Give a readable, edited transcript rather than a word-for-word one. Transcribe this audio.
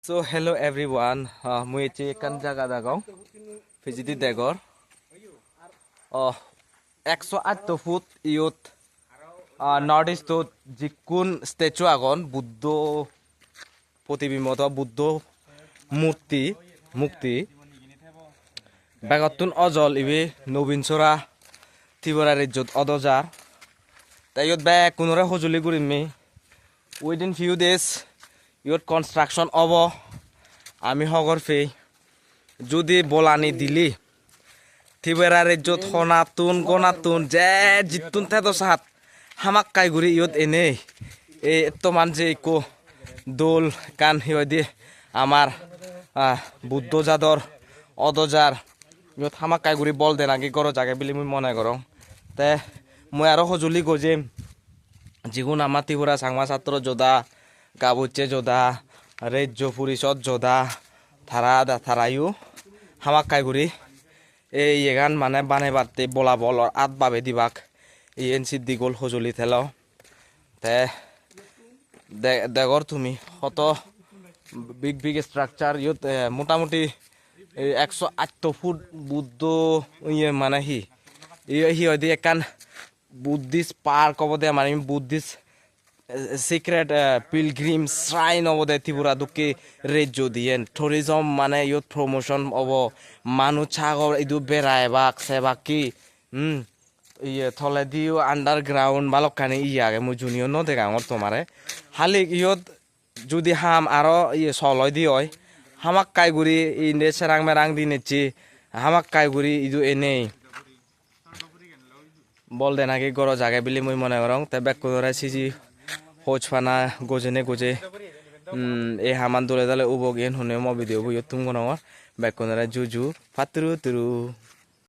So hello everyone, mui che kan jaga dagong fijiti degor 108 foot ইয়ত north east যিকোন statue আগন বুদ্ধ প্রতিবিম্ব বুদ্ধ মূর্তি মুক্তি বেগতুন অজল ইবে নবীনচরা ত্রিপুরা রাজ্যত অদজার তাই ইয়ত বে কোনরে সজুলি করিমি উইদিন ফিউ ডেজ ইয়ত কনস্ট্রাকশন অব আমি হগর ফে যদি বলানি দিলি ত্রিপুরা রাজ্যত সনাতুন গনাতুন যে জিতুন থেতো সাত হামাক কাইগুৰি ইয়ত এনে এই তোমান যে ইকো দোল কান হিয়দি আমাৰ বুদ্ধ জাদৰ অদজাৰ ইয়ত হামাক কাইগুৰি বল দেনাকি গর জাগে বুলি মই মনে করং তে মই আরো সজুলি গজিম যিগুণ আমার ত্রিপুরা সাংমা ছাত্র যোদ্ধা গাবুচ্ছে যোদ্ধা রাজ্য পরিষদ যোদ্ধা থারায়ু হামাক কাইগুৰি এই এগান মানে বানে বাতে বলা বলর আত বাবে দিবাক এই এনসি দিগল সজুলি থেল তে দেগর তুমি কত বিগ বিগ স্ট্রাকচার ইয়ত মোটামুটি 108 ফুট বুদ্ধ ইয়ে মানে হি হয়তো একান বুদ্ধিস্ট পার্ক অবদে মানে বুদ্ধিস্ট সিক্রেট পিলগ্রিম শ্রাইন অবদে ত্রিপুরা দুঃখে রাজ্য দিয়ে টুরিজম মানে ইয়ত প্রমোশন অব মানুষ ছাগর ইদু বেড়ায় বাক সেবাক কি ইয়ে থলে দিও আন্ডারগ্রাউন্ড বালকানি ইয়ে মুই জুনিয়র ন দেখাঙর তোমারে হালিক ইয়ত যদি হাম আরো ইয়ে সলয় দি হয় হামাক কাইগুৰি ইন্দে সেৰাং মেৰাং দিনেছি হামাক কাইগুৰি ইদু এনেই বল দেনাকি গর জাগে বুলি মই মনে করং তে বেক করে সিজি হোচ ফানা গজেনে গজে এই হামান দলে দলে উবগেন হনে ম ভিডিও বই তুম গনর বেক করে জুজু ফাতরু তুরু